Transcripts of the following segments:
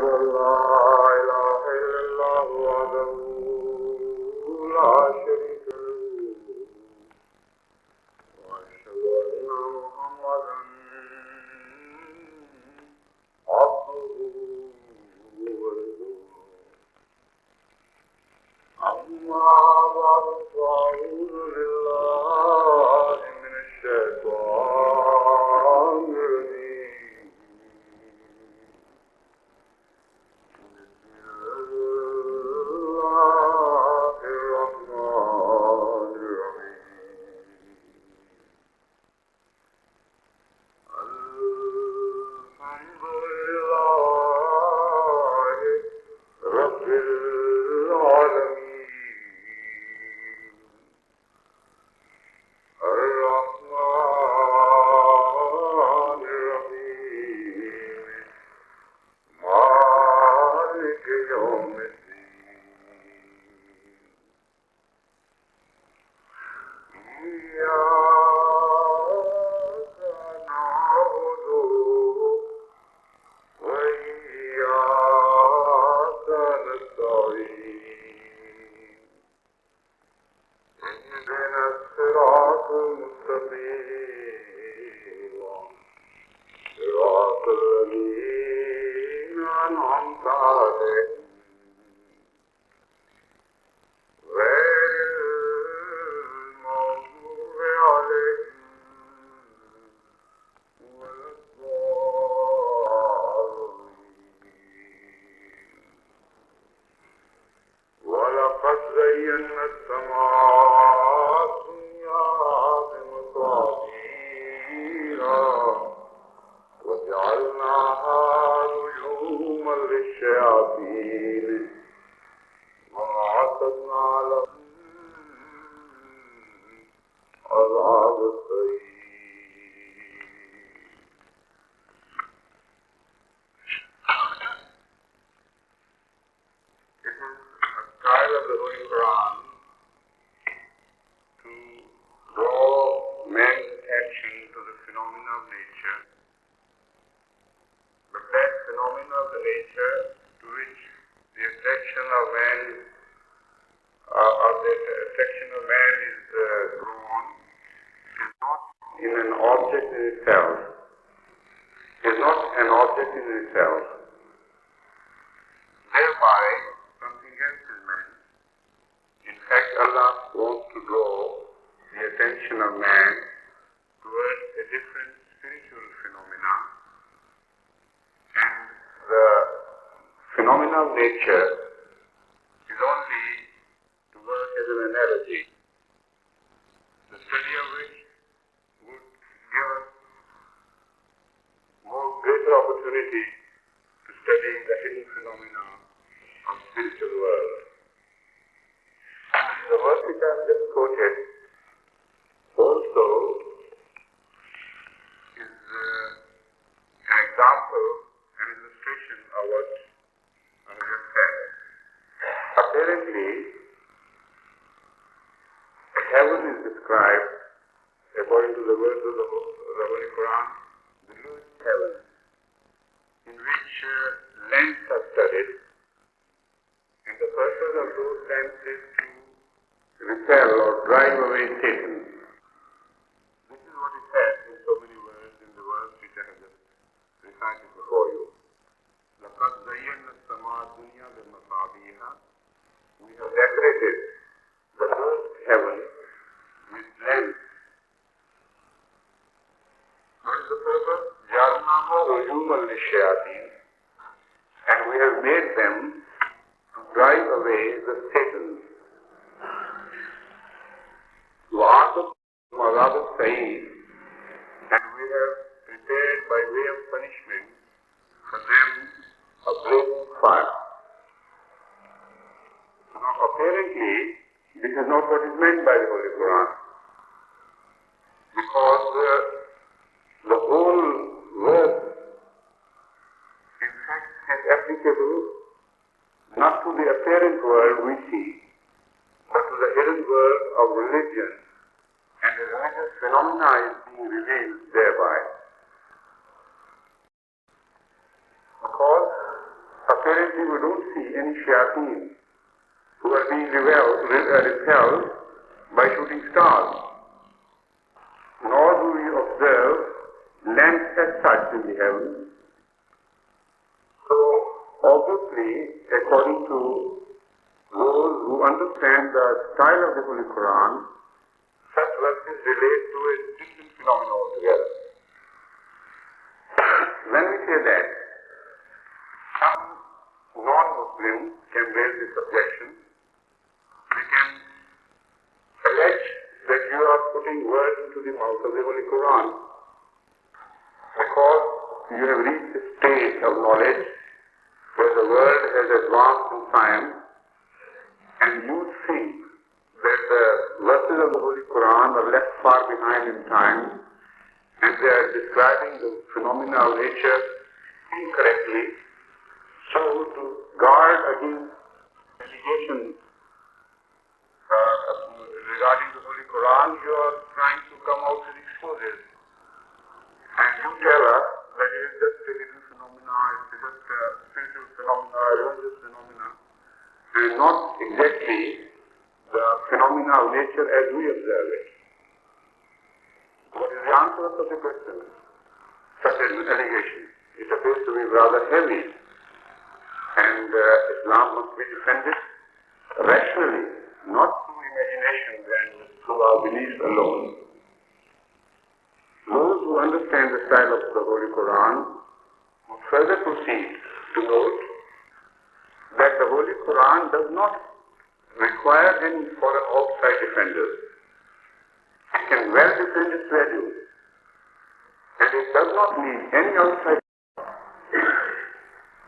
أن لا إله إلا الله وحده لا شريك له وأشهد أن محمدا عبده ورسوله أما بعد فأعوذ بالله من الشيطان الرجيم بسم الله الرحمن الرحيم الحمد لله رب العالمين الرحمن الرحيم مالك يوم الدين إياك نعبد وإياك نستعين اهدنا الصراط المستقيم صراط الذين أنعمت عليهم غير المغضوب عليهم ولا الضالين ولقد زينا السماء الدنيا بمصابيح وجعلناها رجوما للشياطين وأعتدنا لهم عذاب السعير. It is a style of the Holy Quran to draw man's attention to the phenomena of nature, but that phenomena of the nature to which the attraction of man is drawn is not in an object in itself. Is not an object in itself. Thereby, something else is meant. In fact, Allah wants to draw the attention of man towards a different spiritual phenomena, and the phenomena of nature is only to work as an analogy, the study of which would give us more greater opportunity to study the hidden phenomena of spiritual world. The verse which I have just quoted also is an example, an illustration of what I have just said. Apparently, heaven is described, according to the words of the Holy Quran, the lowest heaven, in which lamps are studied, and the purpose of those lamps is to repel or drive away Satan. This is what it says in so many words in the verse which I have just recited before you. لَقَدْ زَيَّنَّا السَّمَاءَ الدُّنْيَا بِمَصَابِيحَ. We have decorated the first heaven with lamps. What is the purpose? جَعَلْنَاهَا رُجُومًا لِلشَّيَاطِينِ. And we have made them to drive away the Satan. وَأَعْتَدْنَا عَذَابَ السَّعِيرِ. And we have prepared by way of punishment for them a blazing fire. Now apparently, this is not what is meant by the Holy Quran, because the whole verse in fact is applicable not to the apparent world we see, but to the hidden world of religion, and the religious phenomena is being revealed thereby. Because a apparently we don't see any shayateen who are being repelled by shooting stars. Nor do we observe lamps as such in the heavens. So, obviously, according to those who understand the style of the Holy Quran, such verses relate to a different phenomenon altogether. When we say that, some non-Muslims can raise this objection. We can allege that you are putting words into the mouth of the Holy Quran because you have reached a state of knowledge where the world has advanced in science, and you think that the verses of the Holy Quran are left far behind in time, and they are describing the phenomena of nature incorrectly. So, to guard against allegations regarding the Holy Quran, you are trying to come out with excuses. And you tell us that it is just a living phenomena, it is just a spiritual phenomena, religious phenomena, and not exactly the phenomena of nature as we observe it. What is the answer to the question? Such an allegation. It appears to be rather heavy, and Islam must be defended rationally, not through imagination and through our beliefs alone. Those who understand the style of the Holy Quran will further proceed to note that the Holy Quran does not require any foreign outside defenders. It can well defend its values, and it does not need any outside.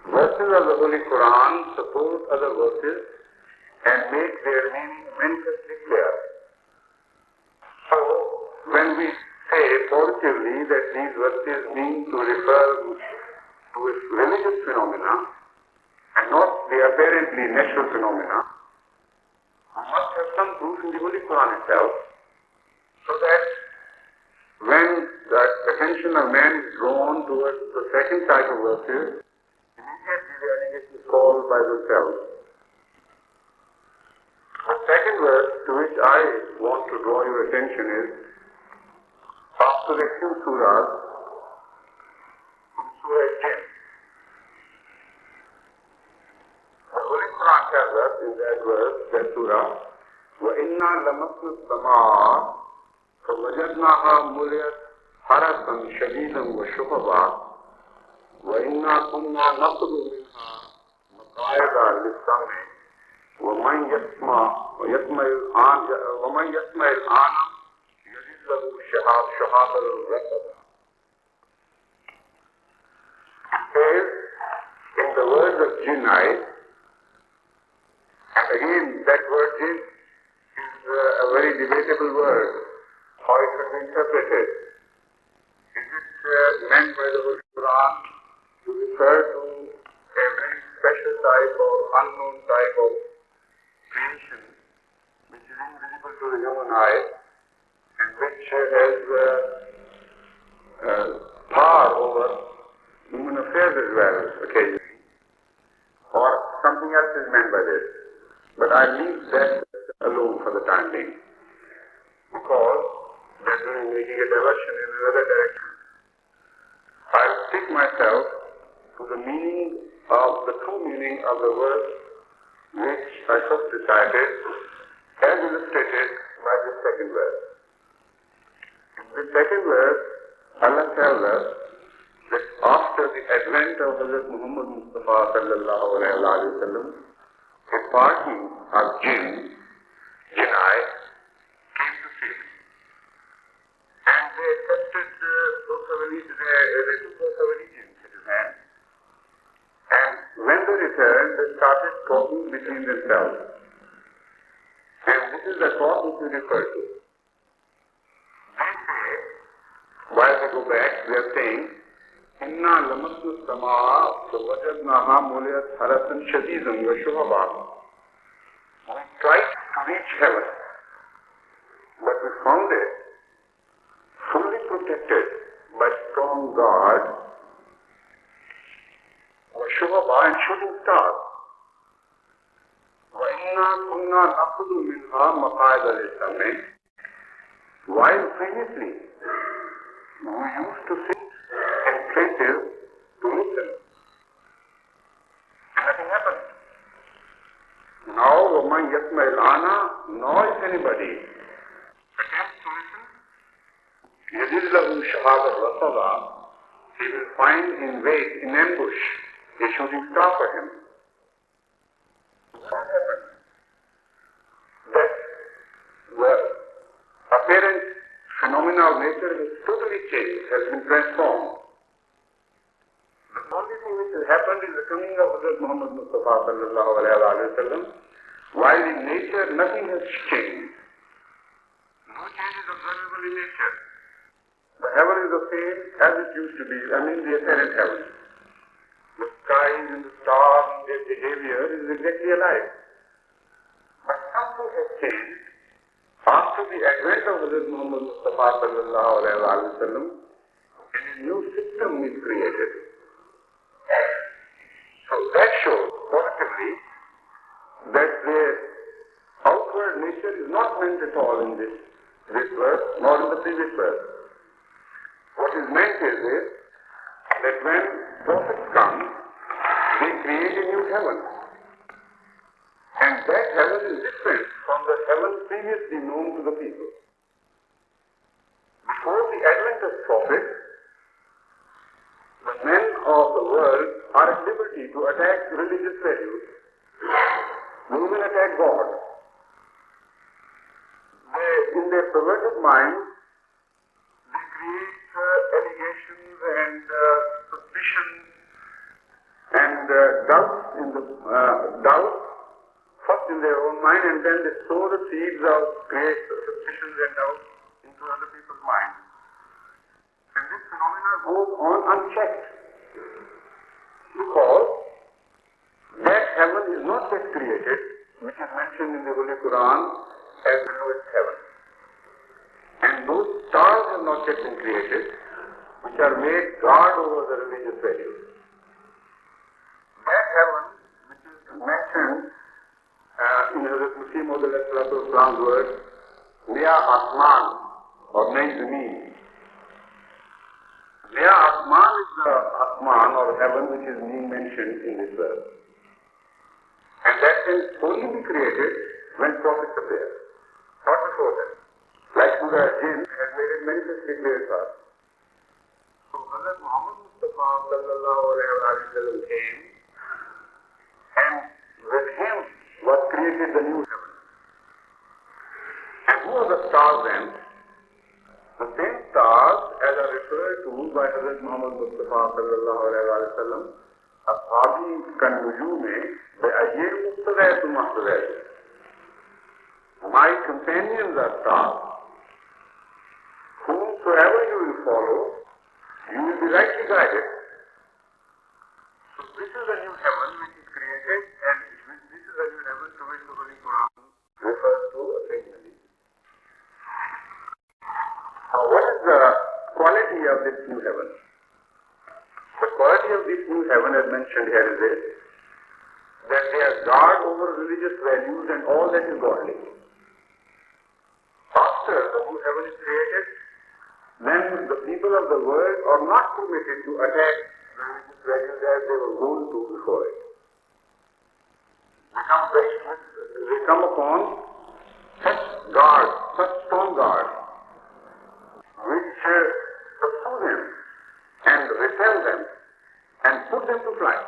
Verses of the Holy Quran support other verses and make their meaning manifestly clear. So, when we say positively that these verses mean to refer to a religious phenomena and not the apparently natural phenomena, we must have some proof in the Holy Quran itself, so that when the attention of man is drawn towards the second type of verses, immediately the allegation is called by themselves. The second verse to which I want to draw your attention is, after the few surahs, Surah Jinn. The Holy Quran tells us in that verse, that surah, وَإِنَّا لَمَسْنَا السَّمَاءَ فَوَجَدْنَاهَا مُلِيَتْ حَرَسًا شَدِيدًا وَشُهُبًا وَإِنَّا كُنَّا نَقْعُدُ مِنْهَا مَقْعِدَ لِلسَّمْعِ وَمَنْ يَسْمَعِ الْآنَ يَجِدْ لَهُ شِهَابًا رَصَدًا. It says in the words of Jinnai, and again that word Jinn is a very debatable word, how it should be interpreted. Is it meant by the Holy Quran to refer to a very special type or unknown type of creation which is invisible to the human eye and which has power over human affairs as well occasionally, or something else is meant by this? But I leave that alone for the time being, because that will be making a diversion in another direction. I'll stick myself to the meaning of the true meaning of the verse which I first recited, as illustrated by the second verse. In the second verse, Allah tells us that after the advent of Hazrat Muhammad Mustafa sallallahu alayhi wa sallam, a party of Jinnai, came to see him. And they accepted those of allegiance, they took those of allegiance in his hand. And when they returned, they started talking between themselves. And this is the talk which we refer to. They say, while they go back, they are saying, إِنَّا لَمَسْنَا السَّمَاءَ فَوَجَدْنَاهَا مُلِيَتْ حَرَسًا شَدِيدًا وَشُهُبًا. We tried to reach heaven, but we found it fully protected by strong guard, Shuhaba and shooting stars. وَإِنَّا كُنَّا نَأْخُذُ مِنْهَا مَقَاعِدَ لِلسَّمْعِ. While previously we used to sit in places to listen, and nothing happened. Now, وَمَنْ يَسْمَعِ الْآنَ, nor if anybody attempts to listen, يَجِدْ لَهُ شَهَابًا رَصَدًا, he will find in wait, in ambush, a shooting star for him. What happened? That the apparent phenomena of nature is totally changed, has been transformed. The only thing which has happened is the coming of Hazrat Muhammad Mustafa sallallahu alayhi wa sallam. While in nature nothing has changed, no change is observable in nature. The heaven is the same as it used to be, the apparent heaven. The skies and the stars and their behavior is exactly alike. But something has changed after the advent of Hazrat Muhammad Mustafa sallallahu alayhi wa sallam, and a new system is created. So that shows positively that the outward nature is not meant at all in this verse, nor in the previous verse. What is meant is this, that when prophets come, they create a new heaven. And that heaven is different from the heaven previously known to the people. Before the advent of prophets, the men of the world are at liberty to attack religious values. They even attack God. In their perverted minds, they create allegations and suspicions and doubts first in their own mind, and then they sow the seeds of great suspicions and doubts into other people's minds. And this phenomena goes on unchecked, because that heaven is not yet created, which is mentioned in the Holy Quran as the lowest heaven. And those stars have not yet been created, which are made guard over the religious values. That heaven, which is mentioned in Hazrat Muslim Islam's word, Naya Asman or Nai Zameen. Naya Asman is the Asman or heaven which is being mentioned in this verse. And that can only be created when prophets appear, not before that. Like Surah Jinn has made it manifestly clear to us. So Hazrat Muhammad Mustafa sallallahu alayhi wa sallam came, and with him was created the new heaven. And who are the stars then? The same stars as are referred to by Hazrat Muhammad Mustafa sallallahu alayhi wa sallam, Ashabi kan nujume be'ayyir muqtadayatu muqtadayatu. My companions are stars. Whomsoever you will follow, you will be rightly guided. So this is a new heaven which is created, and this is a new heaven to which the Holy Quran refers to occasionally. Now, what is the quality of this new heaven? The quality of this new heaven, as mentioned here, is this, that they are guard over religious values and all that is godly. After the new heaven is created, then the people of the world are not permitted to attack the religious values as they were going to before it. They come upon such guards, such stone guards, which pursue them and repel them and put them to flight.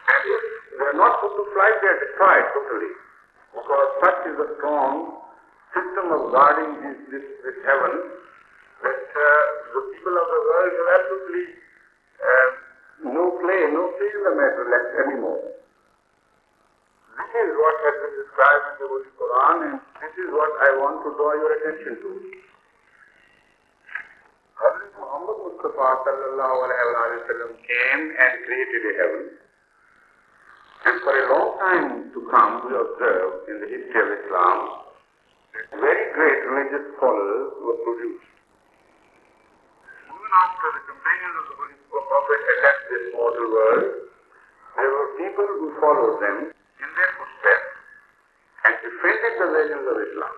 And if they are not put to flight, they are destroyed totally, because such is a strong system of guarding this heaven that the people of the world have absolutely no play in the matter left anymore. This is what has been described in the Holy Quran, and this is what I want to draw your attention to. Hazrat Muhammad Mustafa sallallahu alayhi wa sallam came and created a heaven. And for a long time to come, we observe in the history of Islam, very great religious scholars were produced. Even after the companions of the Holy Prophet had left this mortal world, there were people who followed them in their footsteps and defended the values of Islam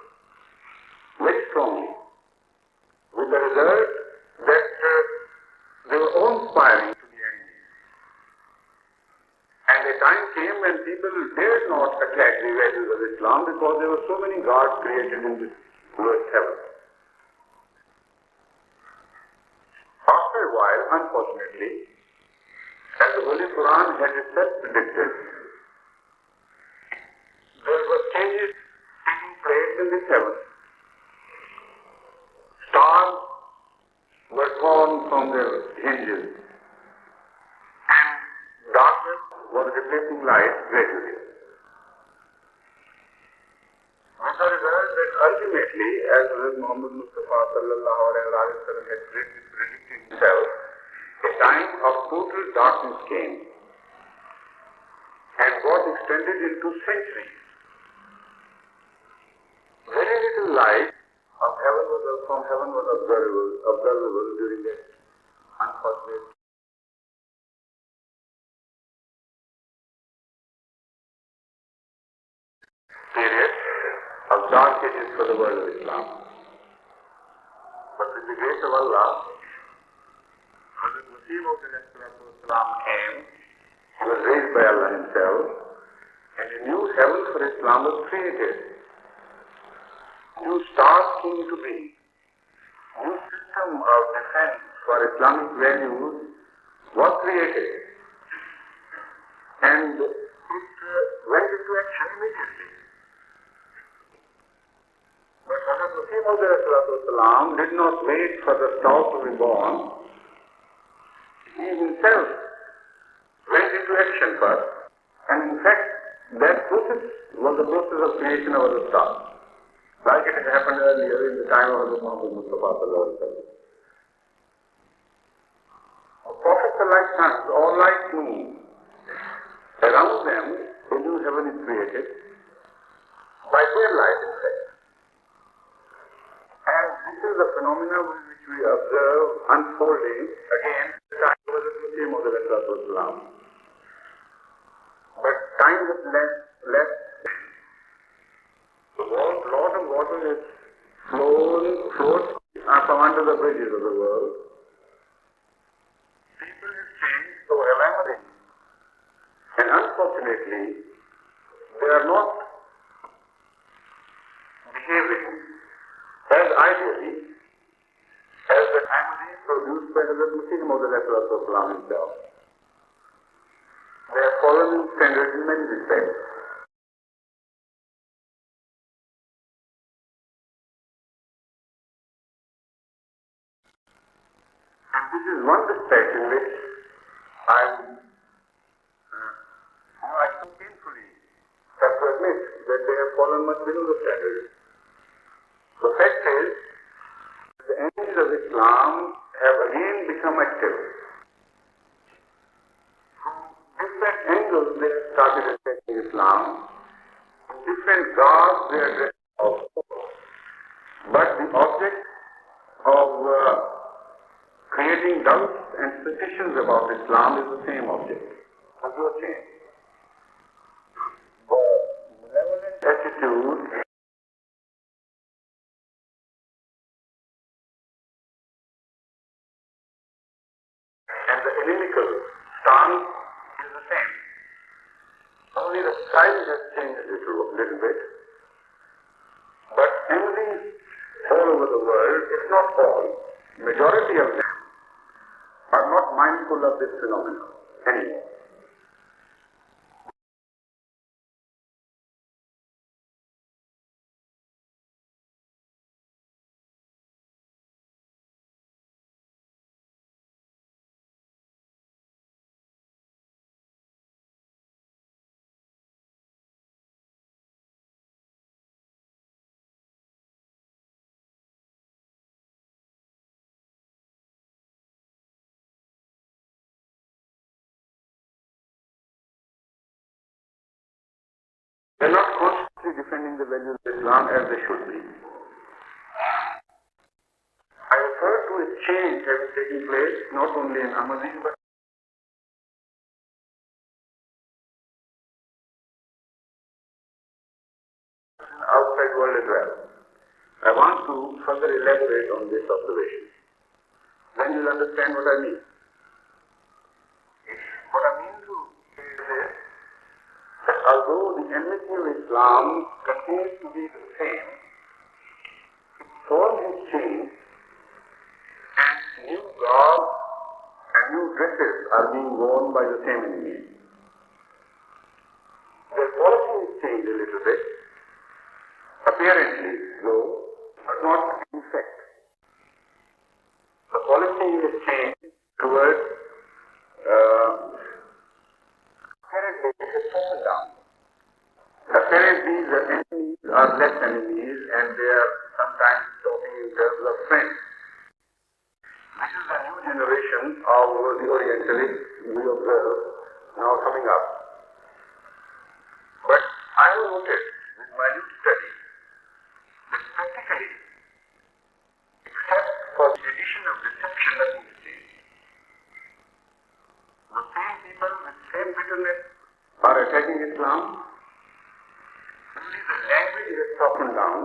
very strongly, with the result that they were all inspiring to the enemy. And a time came when people dared not attack the values of Islam because there were so many gods created in this world heaven. After a while, unfortunately, as the Holy Quran had itself predicted, there were changes taking place in this heaven. Stars were torn from their hinges, and darkness was replacing light gradually. With the result that ultimately, as Muhammad Mustafa sallallahu alayhi wa sallam had predicted himself, a time of total darkness came and got extended into centuries. Very little light from heaven was observable during that unfortunate period of dark ages for the world of Islam. But with the grace of Allah, Hazrat came, he was raised by Allah himself, and a new heaven for Islam was created. New stars came to be. New system of defense for Islamic values was created. And it went into action immediately. But Hazrat did not wait for the star to be born. He himself went into action first, and in fact, that process was the process of creation of the star, like it had happened earlier in the time of Muhammad Mustafa sallallahu alaihi wasallam. Prophets are like suns, all like moon. Around them, a new heaven is created by their light, in fact. And this is the phenomena which we observe unfolding again at the time of the Muslim of the Islam. But time has left. The lot of water is flowed from under the bridges of the world. People have changed, so have I. And unfortunately, they are not behaving as ideally as the Ahmad produced by Hazrat Muslim of the Islam himself. They have fallen in standards in many respects. And this is one respect in which I so painfully have to admit that they have fallen much below the standard. The fact is, the enemies of Islam have again become active. From different angles they have started attacking Islam. From different gods they are addressing also. But the object of creating doubts and suspicions about Islam is the same object. Has no change. The malevolent attitude and the inimical stance is the same. Only the style has changed a little bit. But enemies all over the world, if not all, majority of them are not mindful of this phenomenon anymore. They are not constantly defending the values of Islam as they should be. I refer to a change having taken place not only in Ahmadis but to further elaborate on this observation. Then you'll understand what I mean. What I mean to say is this, that although the enmity of Islam continues to be the same, its form has changed, and new garbs and new dresses are being worn by the same enemy. Their quality has changed a little bit, apparently, though, but not in fact. The quality has changed towards, apparently it has fallen down. Apparently the enemies are less enemies and they are sometimes talking in terms of friends. This is the new generation of the Orientalists we observe now coming up. But I have noticed with my new study that practically, except for the addition of deception, nothing has changed. The same people with same bitterness are attacking Islam. Only the language has softened down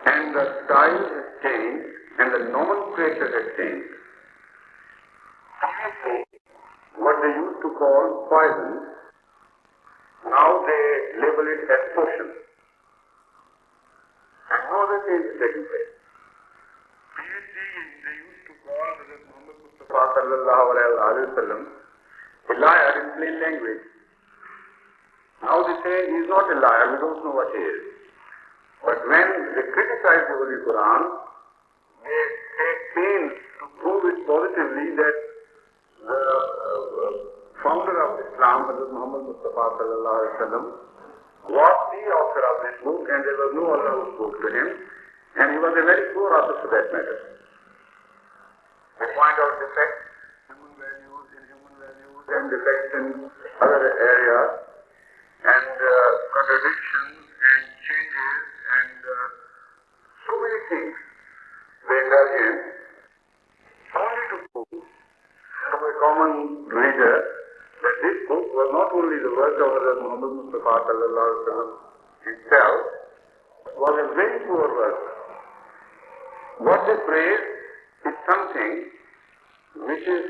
and the style has changed and the nomenclature has changed. Previously, what they used to call poison, now they label it as potion. And no other change is taking place. Previously, they used to call Hazrat Muhammad Mustafa sallallahu alayhi wa sallam a liar in plain language. Now they say he is not a liar, we don't know what he is. But when they criticize the Holy Quran, they take pains to prove it positively that the founder of Islam, Hazrat Muhammad Mustafa sallallahu alayhi wa sallam, was the author of this book and there was no Allah who spoke to him, and he was a very poor author for that matter. They point out defects, human values, and defects in other areas, and contradictions and changes and so many things they indulge in, only to prove to a common reader that this book was not only the work of Hazrat Muhammad Mustafa sallallahu alaihi wasallam himself, but was a very poor work. What they praise is something which is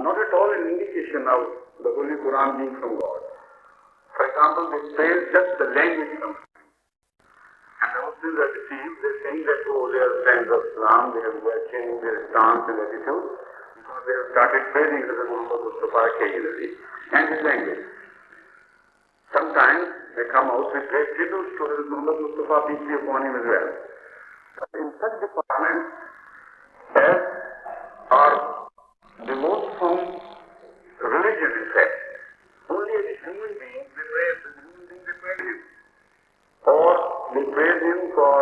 not at all an indication of the Holy Quran being from God. For example, they praise just the language sometimes. And the Muslims are deceived, they're saying that, oh, they are friends of Islam, they are changing their stance and attitude, because they have started praising Hazrat Muhammad Mustafa occasionally, and his language. Sometimes they come out with great tributes to Hazrat Muhammad Mustafa, peace be upon him as well. In such departments as are devote from religion, in fact, only as a human being they praise, as a human being they praise him. Or they praise him for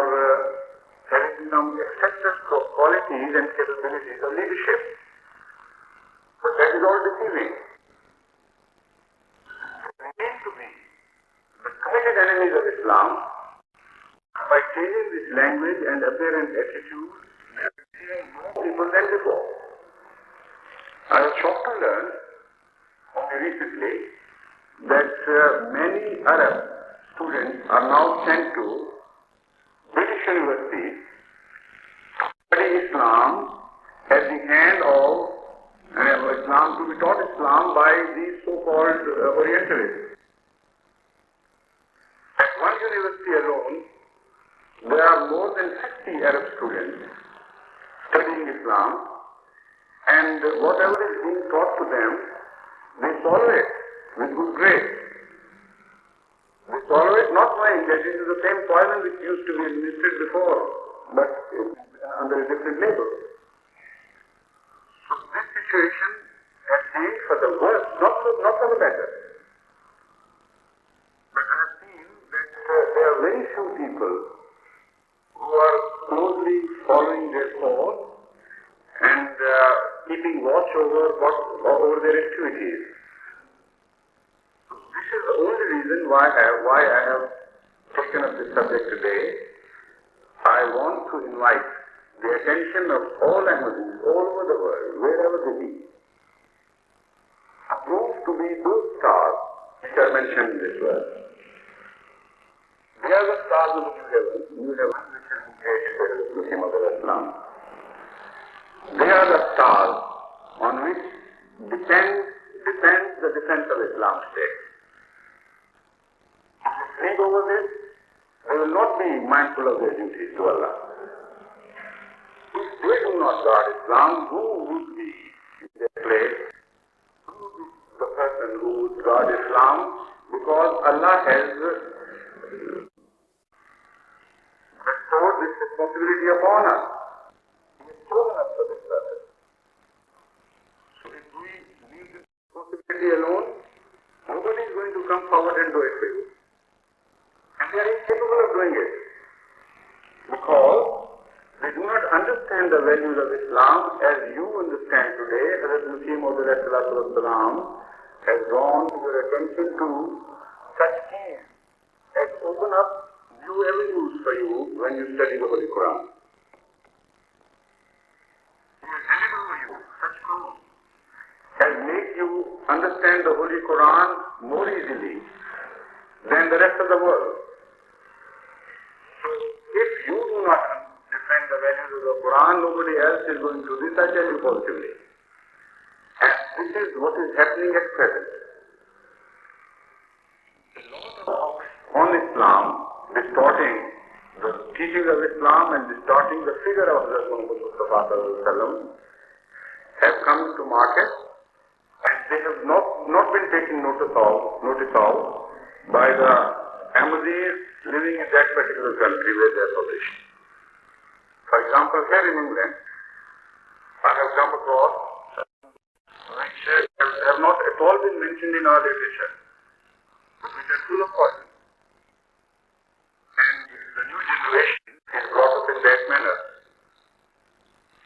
having some excessive qualities and capabilities of leadership. But that is all deceiving. They need to be the committed enemies of Islam by changing this language and apparent attitude, they are deceiving more people than before. I was shocked to learn only recently that many Arab students are now sent to British universities to study Islam at the hand of Islam, to be taught Islam by these so-called Orientalists. At one university alone, there are more than 50 Arab students studying Islam, and whatever is being taught to them, they follow it with good grace. They follow it not knowing that it is the same poison which used to be administered before, but under a different label. So this situation has changed for the worse, not for the better. But I have seen that there are very few people who are closely following their cause and keeping watch over their activities. This is the only reason why I have taken up this subject today. I want to invite the attention of all Ahmadis all over the world, wherever they be, to prove to be those stars which are mentioned in this verse. They are the stars of the new heaven which has been created by the Muslim of Islam. They are the stars on which depends the defense of Islam state. If they sleep over this, they will not be mindful of their duties to Allah. If they do not guard Islam, who would be in their place? Who would be the person who would guard Islam? Because Allah has bestowed this responsibility upon us. He has chosen us for this purpose. So if we leave this responsibility alone, nobody is going to come forward and do it for you. And they are incapable of doing it. Because they do not understand the values of Islam as you understand today. Hazrat Muslim has drawn your attention to such keys that open up new avenues for you when you study the Holy Quran. He has delivered for you such clues as make you understand the Holy Quran more easily than the rest of the world. So if you do not defend the values of the Quran, nobody else is going to do this, I tell you positively. And this is what is happening at present. On Islam, distorting the teachings of Islam and distorting the figure of the Muhammad Mustafa have come to market, and they have not been taken notice of by the Ahmadis living in that particular country where they are published. For example, here in England, I have come across which have not at all been mentioned in our literature, but which are full of poison. And the new generation is brought up in that manner.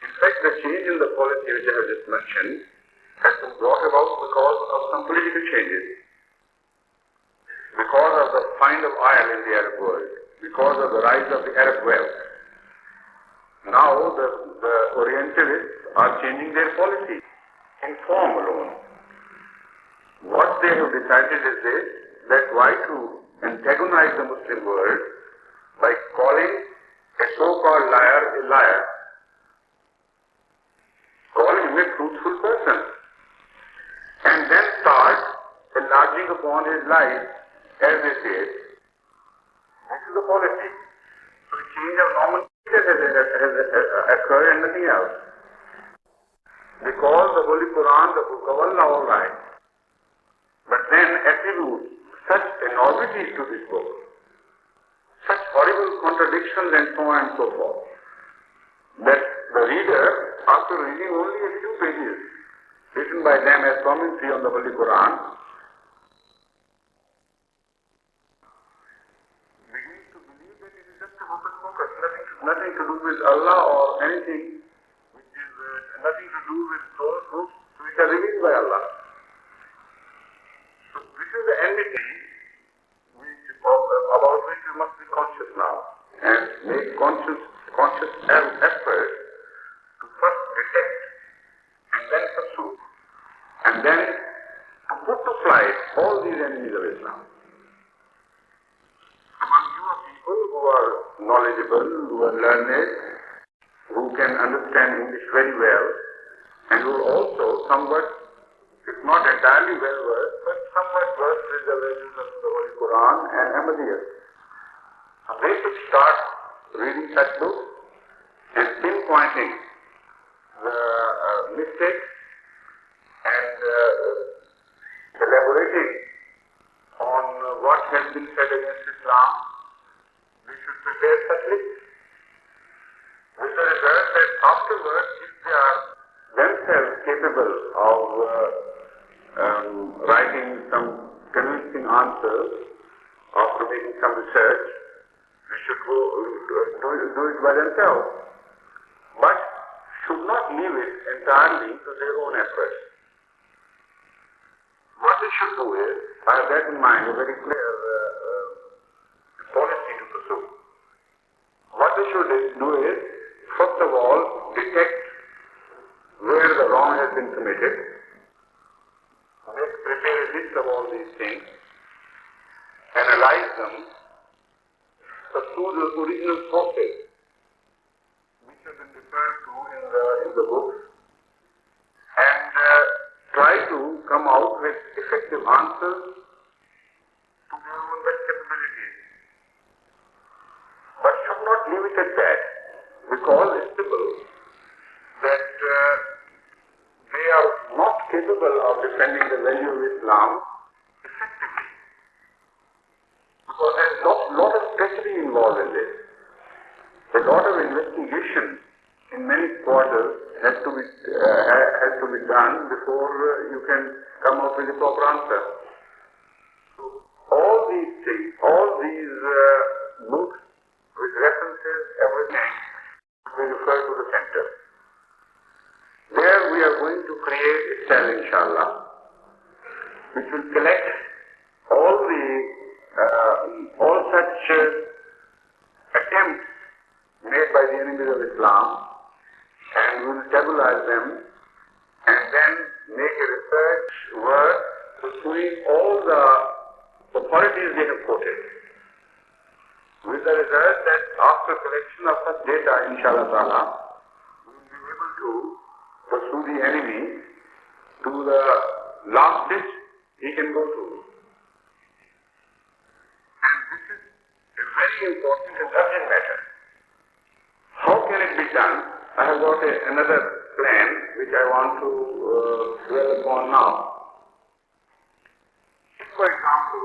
In fact, the change in the policy which I have just mentioned has been brought about because of some political changes, because of the find of oil in the Arab world, because of the rise of the Arab wealth. Now the Orientalists are changing their policy in form alone. What they have decided is this, that why to antagonize the Muslim world by calling a so-called liar a liar, call him a truthful person, and then start enlarging upon his life as they say it. This is the policy. So a change of nomenclature has occurred and nothing else. Because the Holy Quran, the book of Allah, all right, but then attribute such enormities to this book, such horrible contradictions and so on and so forth, that the reader, after reading only a few pages written by them as commentary on the Holy Quran, begins to believe that it is just a hocus pocus, nothing to do with Allah or anything which is nothing to do with those books which are revealed by Allah. So this is the enmity about which we must be conscious now and make conscious effort to first detect and then pursue and then put to flight all these enemies of Islam. Among you are people who are knowledgeable, who are learned, who can understand English very well, and who are also somewhat, if not entirely well versed, but somewhat versed with the values of the Holy Quran and Ahmadiyya. They should start reading such books and pinpointing the mistakes and elaborating on what has been said against Islam. We should prepare such lists, with the result that afterwards, if they are themselves capable of writing some convincing answers after making some research, we should go do it by themselves, but should not leave it entirely to their own efforts. What they should do is, I have that in mind, a very clear policy to pursue. What they should do is, first of all, detect where the wrong has been committed, prepare a list of all these things, analyze them, through the original sources which have been referred to in the books and try to come out with effective answers to their own best capabilities. But should not leave it at that, because it's simple that they are not capable of defending the value of Islam effectively. Because there is a lot of treachery involved in this. A lot of investigation in many quarters has to be done before you can come up with a proper answer. So all these things, all these books with references, everything, we refer to the center. There we are going to create a cell, inshallah, which will collect all such attempts made by the enemies of Islam, and we will stabilize them, and then make a research work pursuing all the authorities they have quoted, with the result that after collection of such data, inshallah ta'ala, we will be able to pursue the enemy to the last ditch he can go to. And this is a very important and urgent matter. How can it be done? I have got another plan which I want to dwell upon now. If, for example,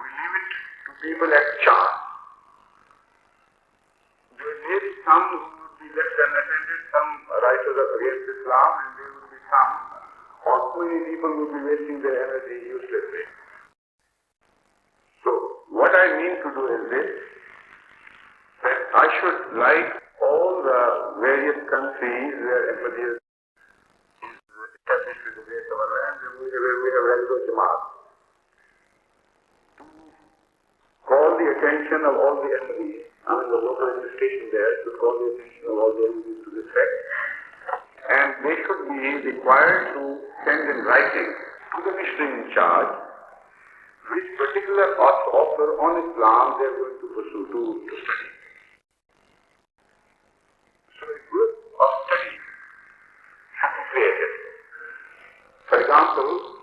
we leave it to people at chance, there may be some who would be left unattended, some writers are against Islam, and there would be some, or too many people would be wasting their energy uselessly. So, what I mean to do is this, that I should like all the various countries where Ahmad is established with the grace of Allah, and where we have regular Jamaat, to call the attention of all the Ahmadis, the local administration there, to call the attention of all the Ahmadis to this fact. And they should be required to send in writing to the missionary in charge which particular offer on Islam they are going to pursue to study. So a group of study should be created. For example,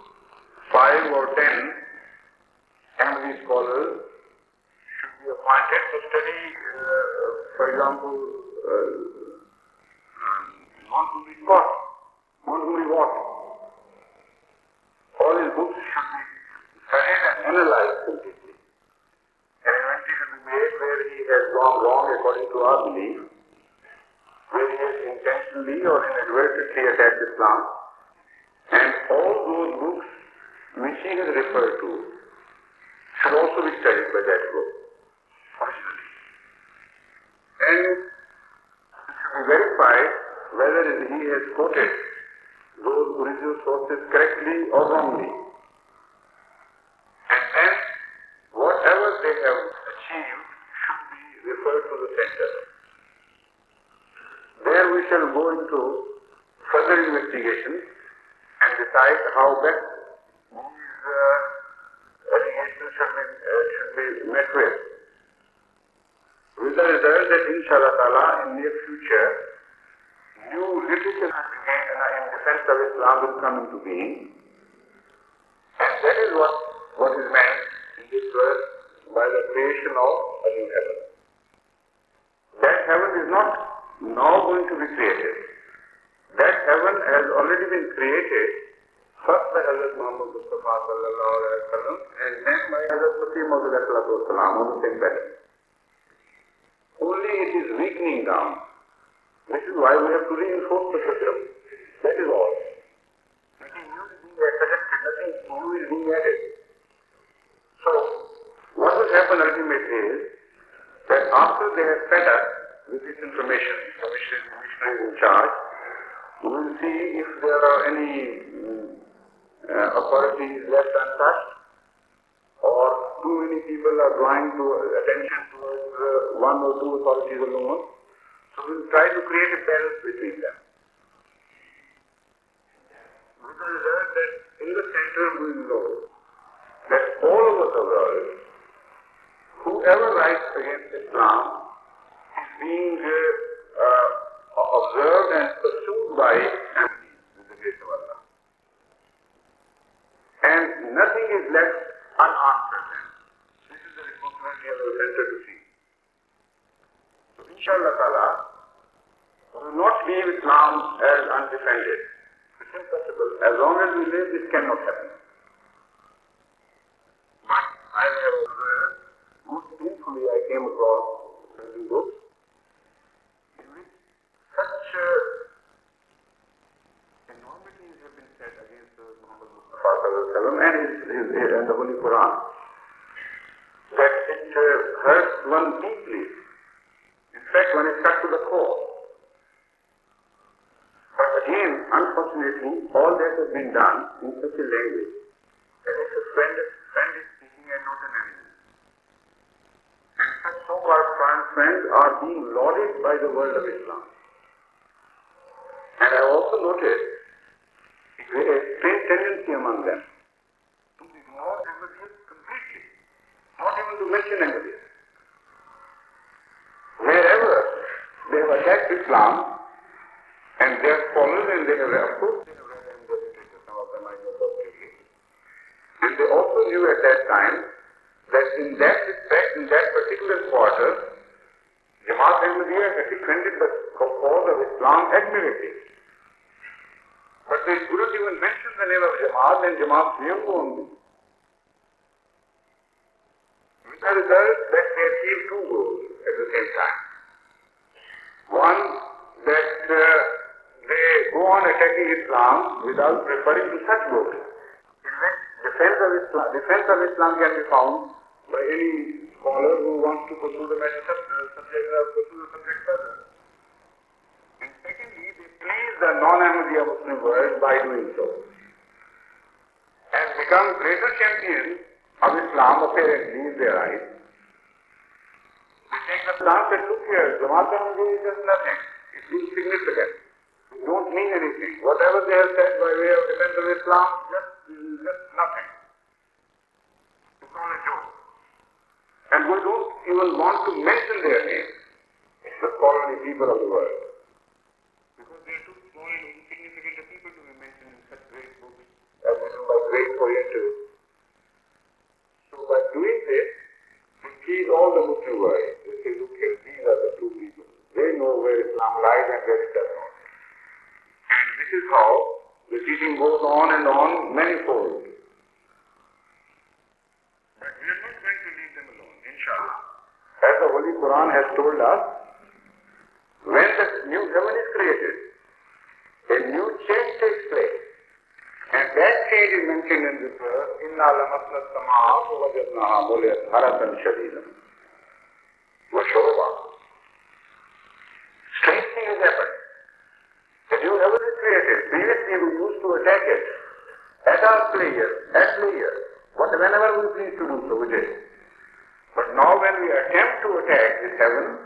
5 or 10 Ahmadi scholars should be appointed to study, for example, Montgomery Watt. All his books should be studied and analyzed completely. An inventory should be made where he has gone wrong according to our belief, where he has intentionally or inadvertently attacked Islam, and all those books which he has referred to should also be studied by that group, originally. And it should be verified whether he has quoted those original sources correctly or wrongly. And then, whatever they have achieved should be referred to the center. There we shall go into further investigation and decide how best these allegations should be met with. With the result that inshallah ta'ala in near future, new literature in defense of Islam will come into being. And that is what is meant in this verse by the creation of a new heaven. That heaven is not now going to be created. That heaven has already been created, first by Hazrat Muhammad Mustafa sallallahu alaihi wasallam, and then by Hazrat Masih Maud on the same pattern. Only it is weakening down. This is why we have to reinforce the system. That is all. Nothing new is being suggested, nothing new is being added. So, what will happen ultimately is that after they have fed us with this information, the missionaries in charge, we will see if there are any authorities left untouched, or too many people are drawing attention towards one or two authorities alone. So we will try to create a balance between them. With the result that in the center we will know that all over the world, who whoever writes against Islam is being observed and pursued by enemies with the grace of Allah. And nothing is left unanswered then. This is the responsibility of the center to see. So inshallah ta'ala, we will not leave Islam as undefended. It's impossible. As long as we live, this cannot happen. But I have most painfully I came across certain books in which such enormities have been said against Muhammad Mustafa and the Holy Quran that it hurts one deeply. In fact, when it cut to the core. But again, unfortunately, all that has been done in such a language that it's a friend is speaking and not an enemy. And such so-called friends are being lauded by the world of Islam. And I also noticed a strange tendency among them to ignore Ahmadiyya completely, not even to mention Ahmadiyya. Wherever they have attacked Islam, and they have followed and they have read, of course they have read and they have literature, some of them I know positively. And they also knew at that time that in that respect, in that particular quarter, Jamaat Ahmadiyya had defended the cause of Islam admirably. But they couldn't even mention the name of Jamaat and Jamaat's name only. With the result that they achieved two goals at the same time. One, that they go on attacking Islam without referring to such books. In which defense of Islam can be found by any scholar who wants to pursue the subject further. And secondly, they please the non-Ahmadiyya Muslim world by doing so. And become greater champions of Islam apparently in their eyes. They take the stance that look here, Jamaat Ahmadiyya is just nothing. It's insignificant. It don't mean anything. Whatever they have said by way of defense of Islam, just nothing. To call a joke. And we don't even want to mention their names, the scholarly people of the world. Because they are too small and insignificant people to be mentioned in such great books as written by great Orientalists. So by doing this, they tease all the Muslim world. They say, look here, these are the two people. They know where Islam lies and where it does not. And this is how the teaching goes on and on manifold. But we are not going to leave them alone, inshallah. As the Holy Quran has told us, when the new heaven is created, a new change takes place. And that change is mentioned in this verse, Inna lamasna as-samaa wa wajadnaha muliyat haratan shadidan wa shuruba. Strange thing has happened. The new heaven is created. Previously we used to attack it at our pleasure, whenever we please to do so, we did. But now when we attempt to attack this heaven,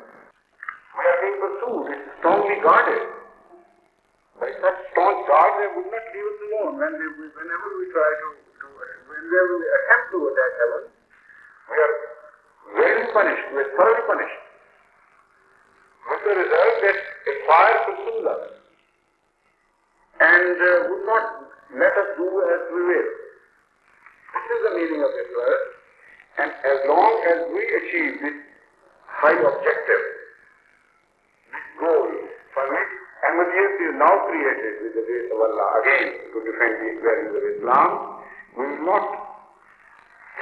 we are being pursued. It's strongly guarded. By such staunch guard, they would not leave us alone. Whenever we attempt to attack heaven, we are very punished. We are thoroughly punished. With the result that a fire pursues us and would not let us do as we will. This is the meaning of this verse. And as long as we achieve this high objective, this goal, for which Ahmadiyya is now created with the grace of Allah again to defend the values of Islam, we will not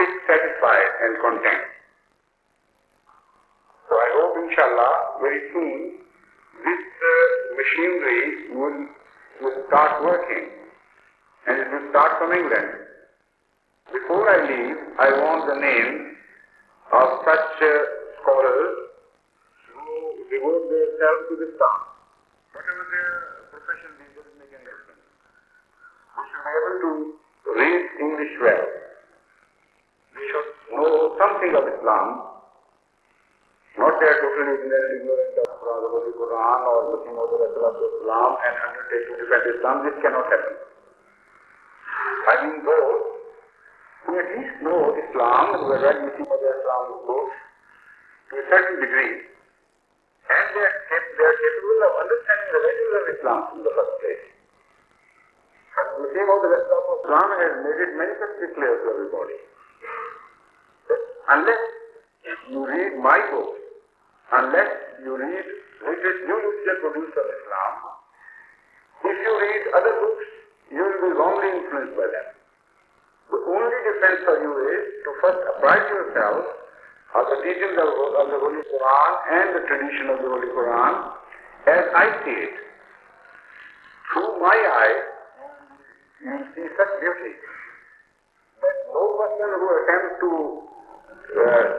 sit satisfied and content. So I hope, inshallah, very soon this machinery will start working, and it will start from England. Before I leave, I want the name of such scholars who devote themselves to this task. Whatever their profession is, doesn't make any difference. We should be able to read English well. We should know something of Islam. Not that totally ignorant of the Holy Quran or looking over the class of Islam and undertake to defend Islam. This cannot happen. I mean those who at least know Islam, who have read missing of the Islamic books, to a certain degree, and they are capable of understanding the values of Islam in the first place. And the theme of the Islam of Islam has made it manifestly clear to everybody. Unless you read my book, unless you read new literature produced on Islam, if you read other books, you will be wrongly influenced by them. The only defense for you is to first apprise yourself of the teachings of the Holy Quran and the tradition of the Holy Quran as I see it. Through my eyes, you see such beauty that no person who attempts to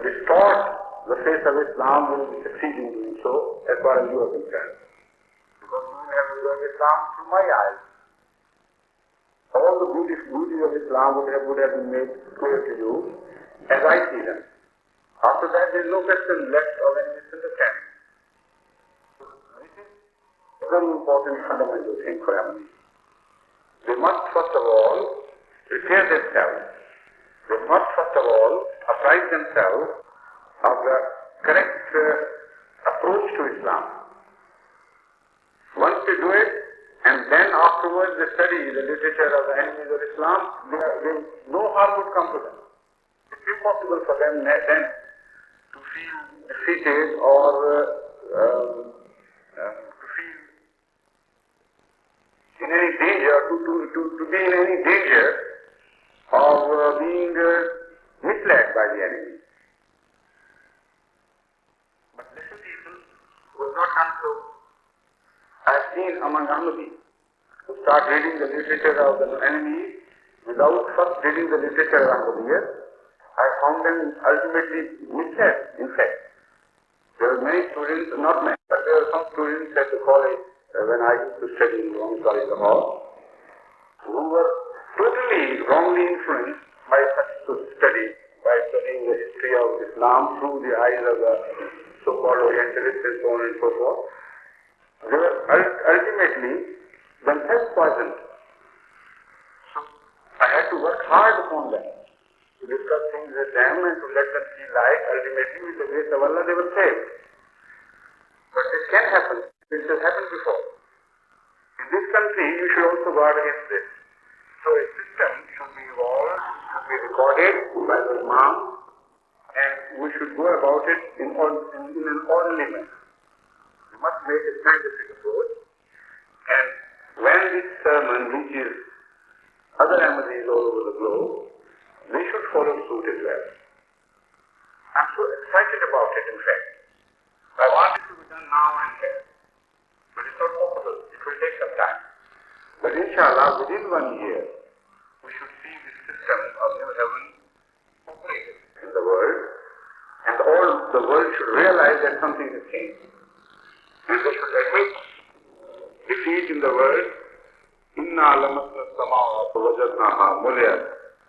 distort the face of Islam will succeed in doing so, as far as you are concerned. Because you will have observed Islam through my eyes. All the beauties of Islam would have been made clear to you as I see them. After that, there is no question left of any misunderstanding. This is a very important fundamental thing for everybody. They must first of all prepare themselves. They must first of all apprise themselves of the correct approach to Islam. Once they do it, and then afterwards they study the literature of the enemies of Islam, no harm would come to them. It's impossible for them then to feel defeated or to feel in any danger, to be in any danger of being misled by the enemy. But little people who have not done so, I have seen among Ahmadis who start reading the literature of the enemy without first reading the literature of Ahmadiyya. I found them ultimately misled, in fact. There were many students, not many, but there were some students at the college, when I used to study in Roman College, Lahore, who were totally wrongly influenced by such study, by studying the history of Islam through the eyes of the so-called Orientalists and so on and so forth. They were ultimately themselves poisoned. So I had to work hard upon them, to discuss things with them and to let them see light. Ultimately, with the grace of Allah, they were saved. But this can happen. This has happened before. In this country, you should also guard against this. So a system should be evolved, should be recorded by the Imam, and we should go about it in an orderly manner. We must make a scientific approach, and when this sermon reaches other Ahmadis all over the globe, they should follow suit as well. I'm so excited about it, in fact. I want it to be done now and then, but it's not possible. It will take some time. But inshallah, within 1 year, we should see this system of new heaven operated in the world, and all the world should realize that something has changed. And they should admit defeat in the world. Inna lamasna samawati wajadnaha mulyat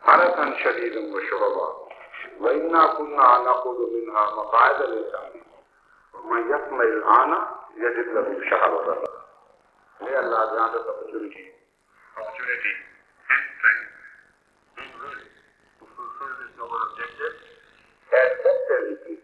haratan shadidan wa shuhaba wa inna kunna naqudu minha maq'ada lil-sami wa man yasma' al-ana yajid lahu shahawatan. May Allah grant us opportunity and strength and will to fulfill this noble objective as best as we please.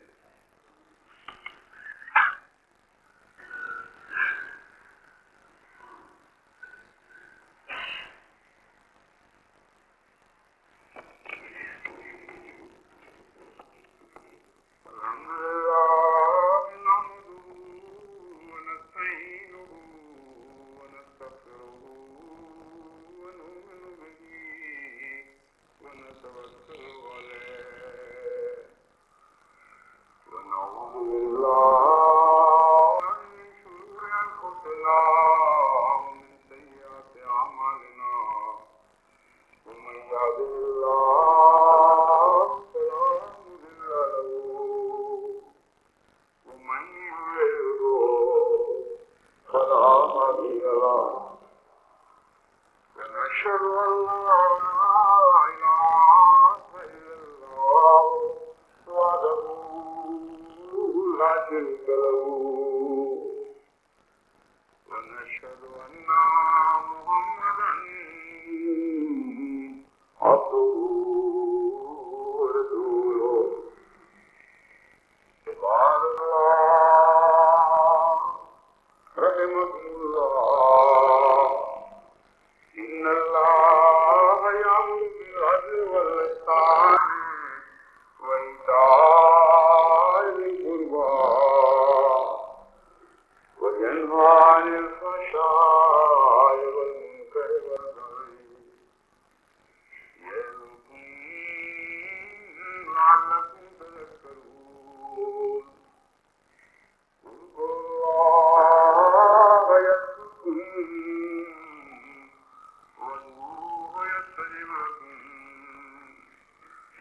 والله يستجب لكم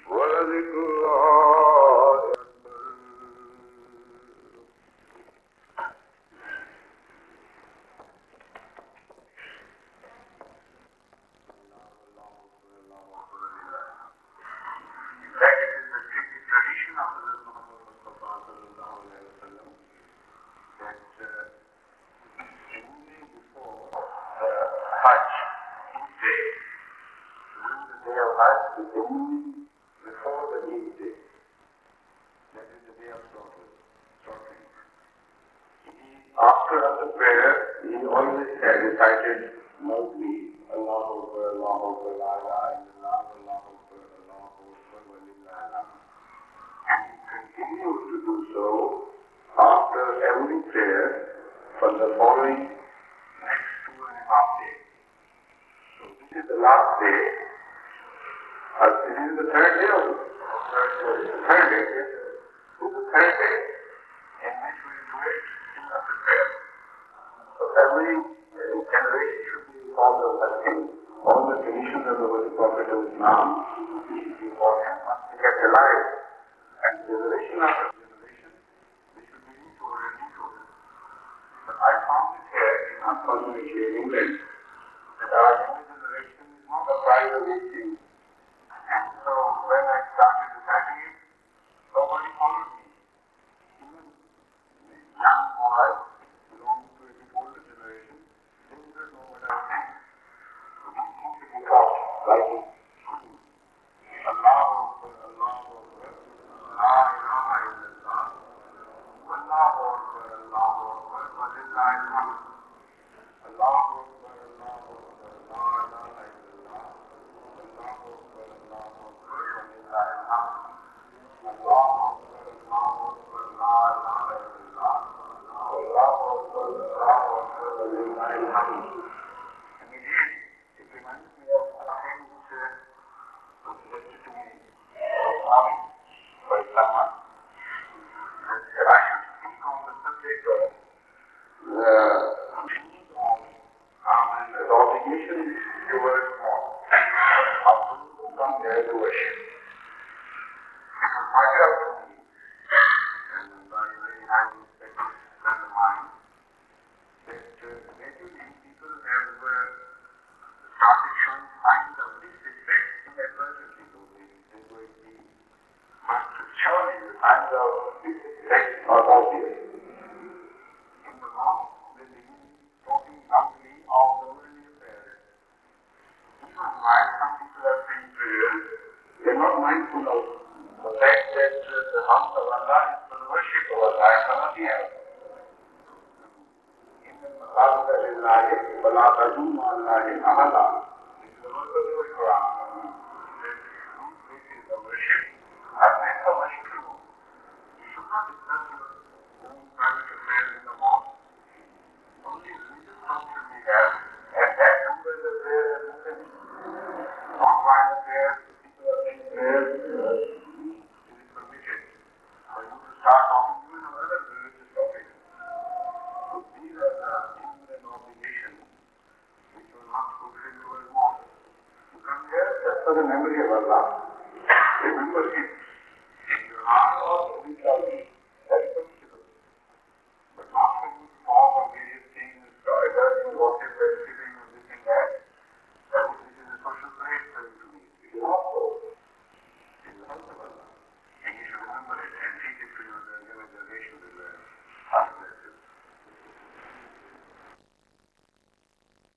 ولذكر الله أكبر. That is the tradition of the Muhammad Mustafa sallallahu alayhi wa sallam, that the evening before Hajj, each day, during the day of Hajj, the evening before the Eid day, that is the day of slaughtering. After the prayer, he always had recited mostly Allahu Akbar, Allahu Akbar, La ilaha illallah, Allahu Akbar, Allahu Akbar, wa lillahi alhamd. And he continues to do so after every prayer for the following next 2.5 days. So this is the last day. This is the third day of third day. This is the third day in which we do it in the prayer. So every generation should be informed of that thing. All the traditions of the Holy Prophet of Islam should be important once they get alive. And generation after generation, they should be retold. But I found it here in unfortunately in England that our younger generation is not a pride of eating. And so when I started reciting it, nobody followed me. Even the young boys belonging to a bit older generation didn't know what I was saying. So these things should be taught like in school. Allahu Akbar, Allahu Akbar, La ilaha illallah, Allahu Akbar, Allahu Akbar, wa lillahi alhamd. Allahu Akbar, Allahu Akbar, La ilaha illallah, Allahu Akbar, Allahu Akbar, wa lillahi alhamd. Allahu Akbar, Allahu Akbar, La ilaha illallah, Allahu Akbar, Allahu Akbar, wa lillahi alhamd. And again, it reminds me of a thing which was suggested to me this morning by someone, that I should speak on the subject of the views on and the obligation towards God. How to come there to worship. It was pointed out to me, and by a very highly respected friend of mine, that gradually people have started showing signs of disrespect inadvertently to this way being. But surely the signs of disrespect are obvious. In the mosque, they begin talking loudly of the worldly affairs. Even while some people are saying prayers, they are not mindful of the fact that the house of Allah is for the worship of Allah and for nothing else. In the Masajid al-Ilahi, وَلَا تَدُومَ اللَّهِ أَحَدًا. This is the verse of the Quran. This is the worship. And when the worship you, you should not discuss your own private affairs in the mosque. Only religious talk should be had, and that too is the prayer and Muslims. Not while the prayer, people are saying prayers, it is permitted for you to start talking even on other religious topics. So these are the things and obligations which will not fulfill towards mosque. You come here just for the memory of Allah. Remember Him in your heart or with your lips.